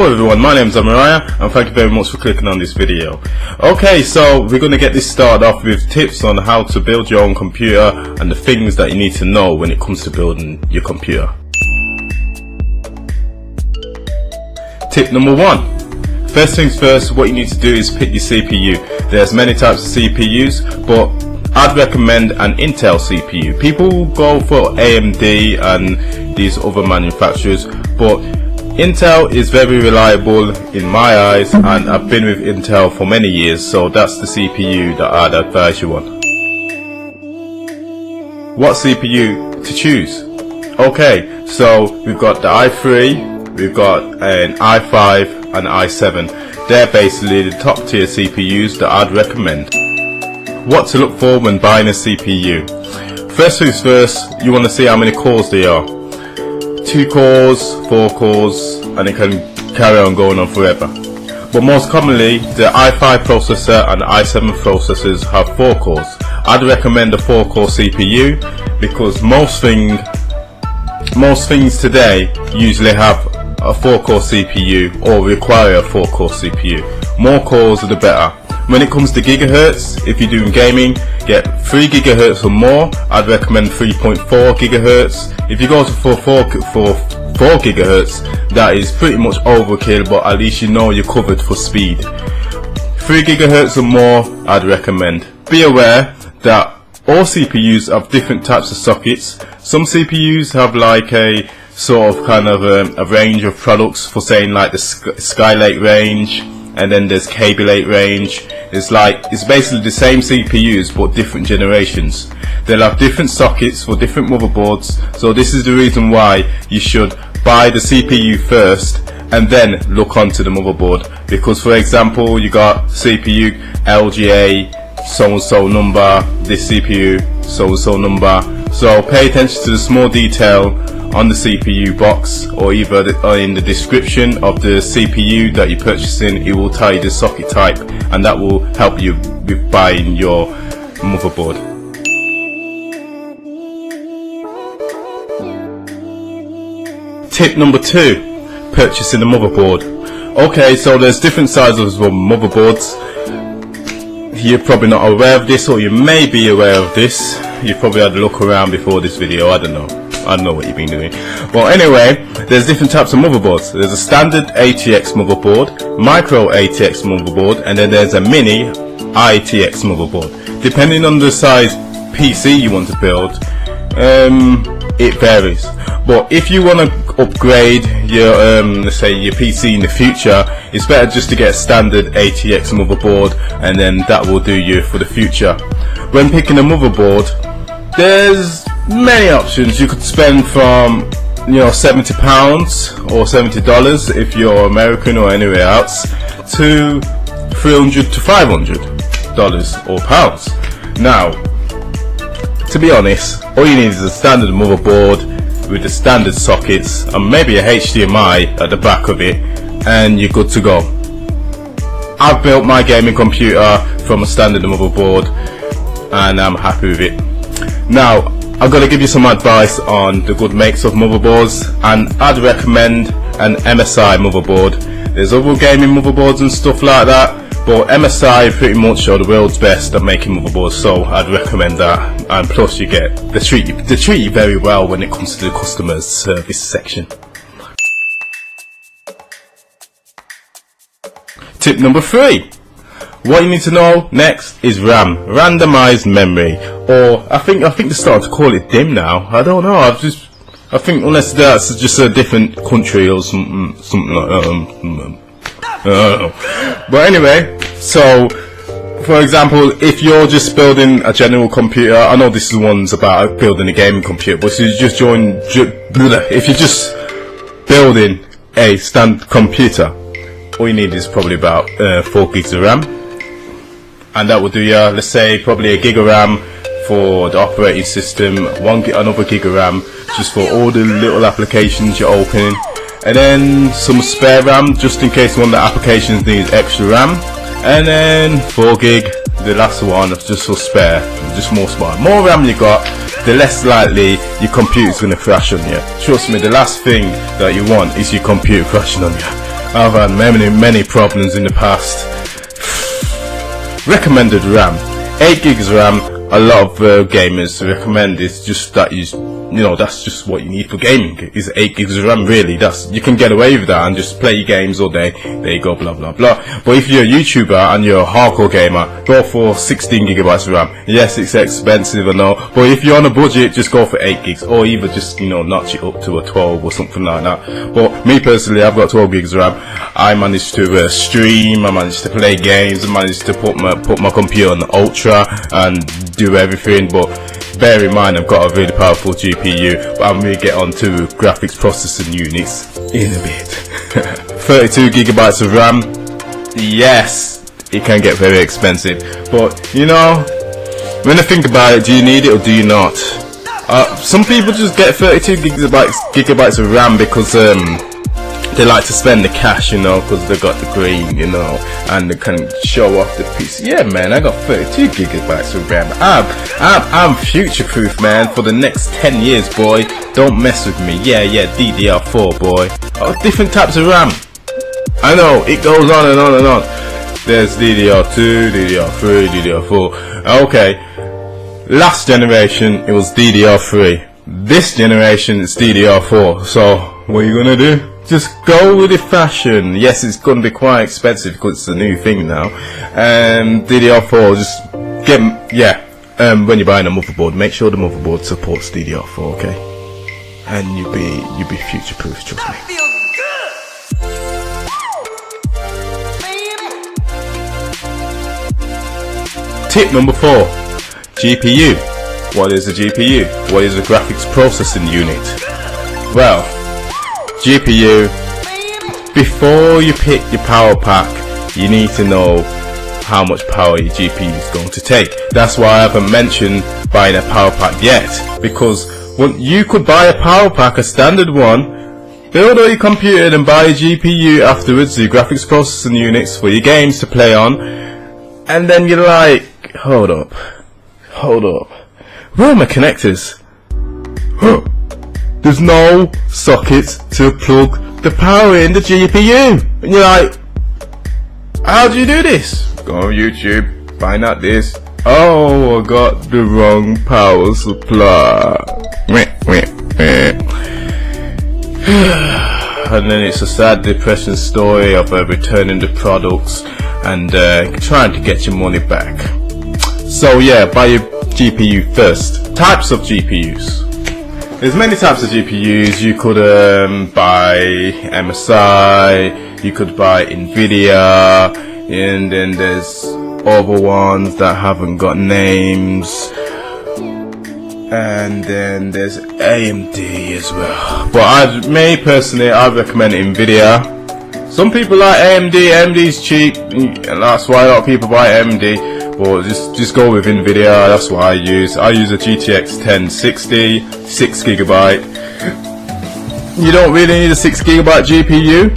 Hello everyone, my name is Amariah and thank you very much for clicking on this video. Okay, so we're going to get this started off with tips on how to build your own computer and the things that you need to know when it comes to building your computer. Tip number 1. First things first, what you need to do is pick your CPU. There's many types of CPUs, but I'd recommend an Intel CPU. People go for AMD and these other manufacturers, but Intel is very reliable in my eyes, and I've been with Intel for many years, so that's the CPU that I'd advise you on. What CPU to choose? Okay, so we've got the i3, we've got an i5 and i7. They're basically the top tier CPUs that I'd recommend. What to look for when buying a CPU? First things first, you want to see how many cores they are. 2 cores, 4 cores, and it can carry on going on forever. But most commonly, the i5 processor and the i7 processors have 4 cores. I'd recommend a 4-core CPU because most things today usually have a 4-core CPU or require a 4-core CPU. More cores the better. When it comes to gigahertz, if you're doing gaming, get 3 gigahertz or more. I'd recommend 3.4 gigahertz. If you go for 4 gigahertz, that is pretty much overkill, but at least you know you're covered for speed. 3 gigahertz or more, I'd recommend. Be aware that all CPUs have different types of sockets. Some CPUs have like a sort of kind of a range of products, for saying like the Skylake range, and then there's Kaby Lake range. It's basically the same CPUs but different generations. They'll have different sockets for different motherboards, so this is the reason why you should buy the CPU first and then look onto the motherboard. Because for example, you got CPU LGA so and so number, this CPU so and so number, so pay attention to the small detail on the CPU box, or either in the description of the CPU that you're purchasing. It will tell you the socket type, and that will help you with buying your motherboard. Tip number 2, purchasing a motherboard. Okay, so there's different sizes of motherboards. You're probably not aware of this, or you may be aware of this. You've probably had a look around before this video, I don't know what you've been doing. Well, anyway, there's different types of motherboards. There's a standard ATX motherboard, micro ATX motherboard, and then there's a mini ITX motherboard. Depending on the size PC you want to build, it varies. But if you want to upgrade your let's say your PC in the future, it's better just to get a standard ATX motherboard, and then that will do you for the future. When picking a motherboard, there's many options. You could spend from £70 or $70 if you're American or anywhere else, to $300 to $500 or pounds. Now, to be honest, all you need is a standard motherboard with the standard sockets and maybe a HDMI at the back of it, and you're good to go. I've built my gaming computer from a standard motherboard and I'm happy with it. Now, I'm going to give you some advice on the good makes of motherboards, and I'd recommend an MSI motherboard. There's other gaming motherboards and stuff like that, but MSI pretty much are the world's best at making motherboards, so I'd recommend that. And plus they treat you very well when it comes to the customer service section. Tip number 3. What you need to know next is RAM, randomized memory, or I think they're starting to call it DIMM now. I don't know. I think unless that's just a different country or something like that. I don't know. But anyway, so for example, if you're just building a general computer, I know this one's about building a gaming computer, but if you're just building a standard computer, all you need is probably about 4 gigs of RAM. And that will do you, let's say, probably a gig of RAM for the operating system, another gig of RAM just for all the little applications you're opening, and then some spare RAM just in case one of the applications needs extra RAM, and then 4 gig, the last one, just for spare, just more spare. More RAM you got, the less likely your computer's going to crash on you. Trust me, the last thing that you want is your computer crashing on you. I've had many problems in the past. Recommended RAM, 8 gigs RAM. A lot of gamers recommend it's just that that's just what you need for gaming is 8 gigs of RAM. Really, you can get away with that and just play your games all day. There you go, blah blah blah. But if you're a YouTuber and you're a hardcore gamer, go for 16 gigabytes of RAM. Yes, it's expensive, I know, but if you're on a budget, just go for 8 gigs, or either just notch it up to a 12 or something like that. But me personally, I've got 12 gigs of RAM. I managed to stream, I managed to play games, I managed to put my computer on the Ultra and do everything. But bear in mind, I've got a really powerful GPU, but I'm going to get on to graphics processing units in a bit. 32 gigabytes of RAM, yes, it can get very expensive, but when I think about it, do you need it or do you not? Some people just get 32 gigabytes of RAM because they like to spend the cash, because they got the green, and they can show off the PC. Yeah, man, I got 32 gigabytes of RAM. I'm future-proof, man, for the next 10 years, boy. Don't mess with me. Yeah, DDR4, boy. Oh, different types of RAM. I know, it goes on and on and on. There's DDR2, DDR3, DDR4. Okay, last generation, it was DDR3. This generation, it's DDR4. So, what are you gonna do? Just go with the fashion. Yes, it's going to be quite expensive because it's a new thing now. DDR4, just get, when you're buying a motherboard, make sure the motherboard supports DDR4, okay? And you'll be future-proof, trust me. Tip number 4, GPU. What is a GPU? What is a graphics processing unit? Well, GPU, before you pick your power pack, you need to know how much power your GPU is going to take. That's why I haven't mentioned buying a power pack yet, because you could buy a power pack, a standard one, build all your computer and buy a GPU afterwards, the graphics processing units for your games to play on, and then you're like, hold up, where are my connectors? There's no sockets to plug the power in the GPU. And you're like, how do you do this? Go on YouTube, find out this. Oh, I got the wrong power supply. And then it's a sad, depressing story of returning the products and trying to get your money back. So yeah, buy your GPU first. Types of GPUs. There's many types of GPUs. You could buy MSI, you could buy Nvidia, and then there's other ones that haven't got names, and then there's AMD as well. But me personally, I recommend Nvidia. Some people like AMD. AMD's cheap, and that's why a lot of people buy AMD. But just go with Nvidia. That's what I use. I use a GTX 1060, 6GB. You don't really need a 6GB GPU,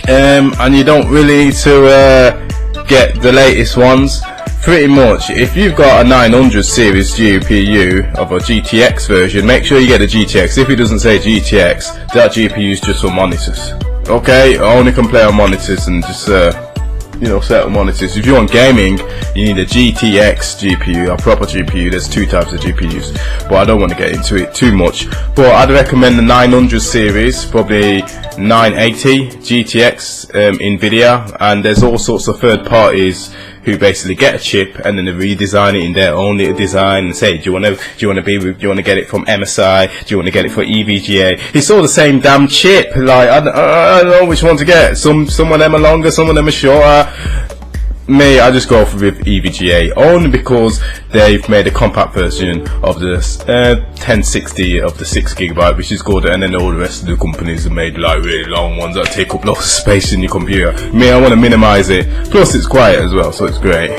and you don't really need to get the latest ones. Pretty much, if you've got a 900 series GPU of a GTX version, make sure you get a GTX. If it doesn't say GTX, that GPU is just for monitors. Okay, I only can play on monitors and just certain monitors. If you want gaming, you need a GTX GPU, a proper GPU. There's two types of GPUs, but I don't want to get into it too much. But I'd recommend the 900 series, probably 980 GTX Nvidia, and there's all sorts of third parties who basically get a chip and then they redesign it in their own little design and say, do you want to get it from MSI? Do you want to get it for EVGA? It's all the same damn chip. Like I don't know which one to get. Some of them are longer, some of them are shorter. Me, I just go with EVGA only because they've made a compact version of the 1060 of the 6GB, which is good, and then all the rest of the companies have made like really long ones that take up lots of space in your computer. Me, I want to minimize it. Plus, it's quiet as well, so it's great.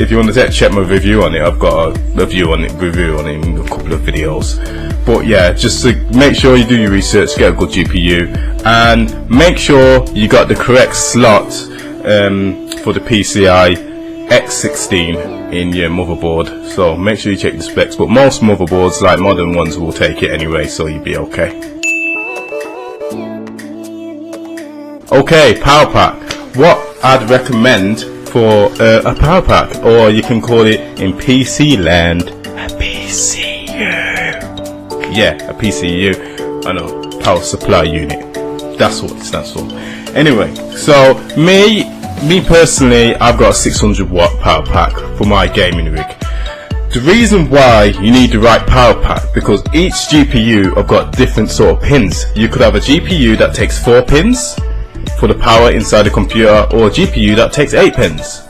If you want to check my review on it, I've got a review on it in a couple of videos. But yeah, just to make sure you do your research, get a good GPU, and make sure you got the correct slot for the PCI X16 in your motherboard. So make sure you check the specs, but most motherboards, like modern ones, will take it anyway, so you'll be okay. Okay, power pack. What I'd recommend for a power pack, or you can call it in PC land a PCU. Yeah, a PCU. I know, power supply unit. That's what it stands for. Anyway, so me personally, I've got a 600 watt power pack for my gaming rig. The reason why you need the right power pack, because each GPU have got different sort of pins. You could have a GPU that takes 4 pins for the power inside the computer, or a GPU that takes 8 pins.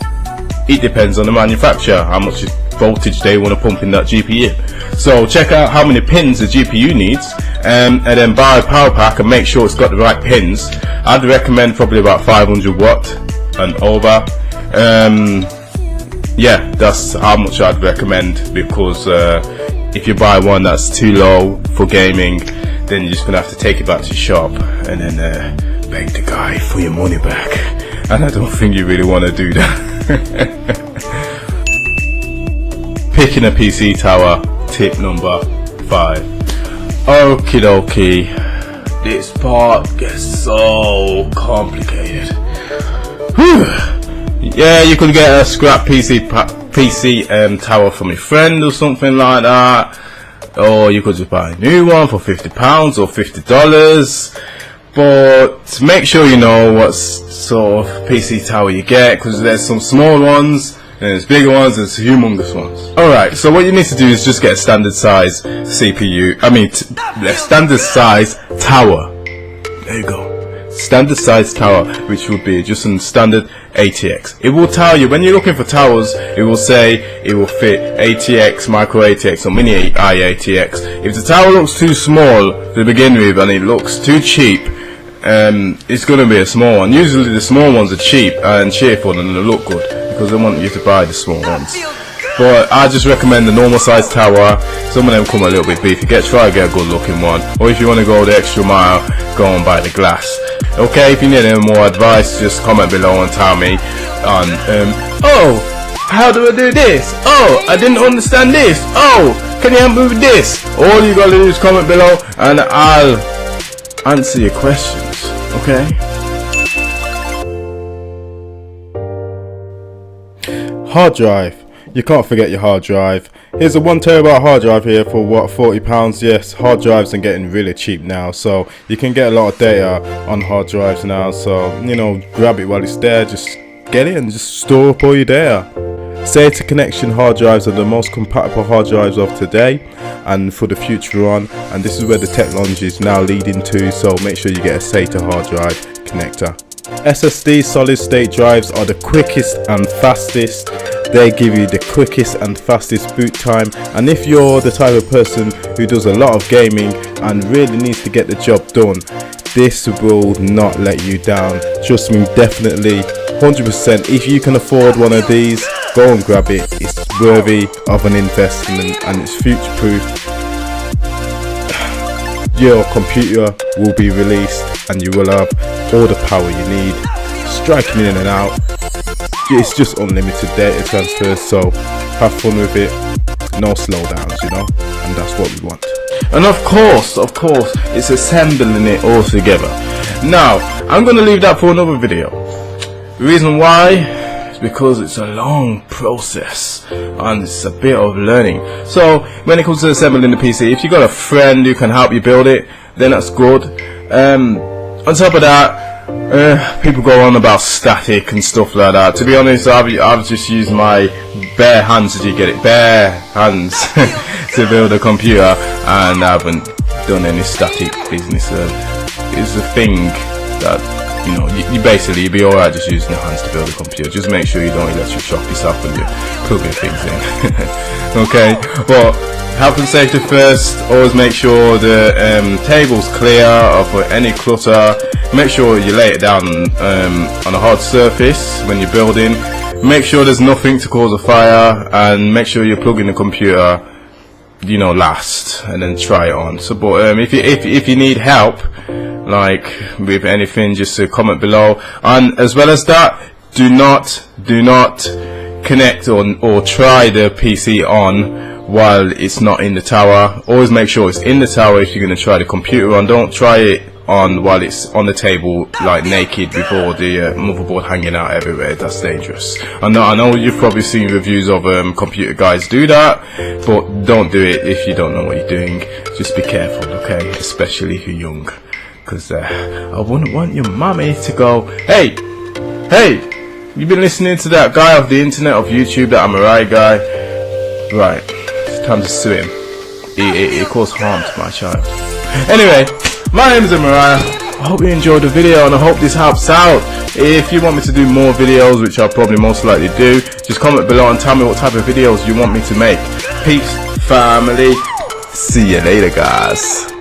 It depends on the manufacturer, how much voltage they want to pump in that GPU. So check out how many pins the GPU needs, and then buy a power pack and make sure it's got the right pins. I'd recommend probably about 500 watt and over. Yeah, that's how much I'd recommend, because if you buy one that's too low for gaming, then you're just gonna have to take it back to your shop and then beg the guy for your money back, and I don't think you really want to do that. Picking a PC tower, tip number 5. Okie dokie, this part gets so complicated. Whew. Yeah, you could get a scrap PC tower from your friend or something like that, or you could just buy a new one for £50 or $50. But make sure you know what sort of PC tower you get, because there's some small ones, and there's bigger ones, and there's humongous ones. Alright, so what you need to do is just get a standard size CPU, standard size tower. There you go. Standard size tower, which would be just a standard ATX. It will tell you, when you're looking for towers, it will say it will fit ATX, micro ATX, or mini IATX. If the tower looks too small to begin with and it looks too cheap, it's going to be a small one. Usually the small ones are cheap and cheerful and they look good, because they want you to buy the small ones. But I just recommend the normal size tower. Some of them come a little bit beefy. Try to get a good looking one, or if you want to go the extra mile, go and buy the glass. Okay, if you need any more advice, just comment below and tell me. Oh, how do I do this? Oh, I didn't understand this. Oh, can you help me with this? All you gotta do is comment below and I'll answer your questions. Okay? Hard drive. You can't forget your hard drive. Here's a 1TB hard drive here for what, £40? Yes, hard drives are getting really cheap now, so you can get a lot of data on hard drives now. So, you know, grab it while it's there, just get it and just store up all your data. SATA connection hard drives are the most compatible hard drives of today and for the future on, and this is where the technology is now leading to, so make sure you get a SATA hard drive connector. SSD solid state drives are the quickest and fastest. They give you the quickest and fastest boot time, and if you're the type of person who does a lot of gaming and really needs to get the job done, this will not let you down. Trust me, definitely 100%. If you can afford one of these, go and grab it. It's worthy of an investment and it's future proof. Your computer will be released and you will have all the power you need, striking in and out. It's just unlimited data transfer, so have fun with it, no slowdowns, you know, and that's what we want. And of course, it's assembling it all together. Now, I'm going to leave that for another video. The reason why is because it's a long process and it's a bit of learning. So when it comes to assembling the PC, if you got a friend who can help you build it, then that's good. On top of that, people go on about static and stuff like that. To be honest, I've just used my bare hands, did you get it? Bare hands to build a computer, and I haven't done any static business. It's a thing that, you know, you basically, you'd be alright just using your hands to build a computer. Just make sure you don't electric shock yourself when you're plugging things in. Okay, well, health and safety first. Always make sure the table's clear of any clutter. Make sure you lay it down on a hard surface when you're building. Make sure there's nothing to cause a fire, and make sure you're plugging the computer, you know, last, and then try it on. So, but if you need help, like with anything, just comment below. And as well as that, do not connect or try the PC on while it's not in the tower. Always make sure it's in the tower if you're going to try the computer on. Don't try it on while it's on the table, like naked, before the motherboard hanging out everywhere. That's dangerous. I know you've probably seen reviews of computer guys do that, but don't do it if you don't know what you're doing. Just be careful, okay? Especially if you're young, because I wouldn't want your mummy to go, hey, you've been listening to that guy off the internet, of YouTube, that Amirai guy. Right, it's time to sue him. It caused harm to my child. Anyway, my name is Amirai. I hope you enjoyed the video, and I hope this helps out. If you want me to do more videos, which I'll probably most likely do, just comment below and tell me what type of videos you want me to make. Peace, family. See you later, guys.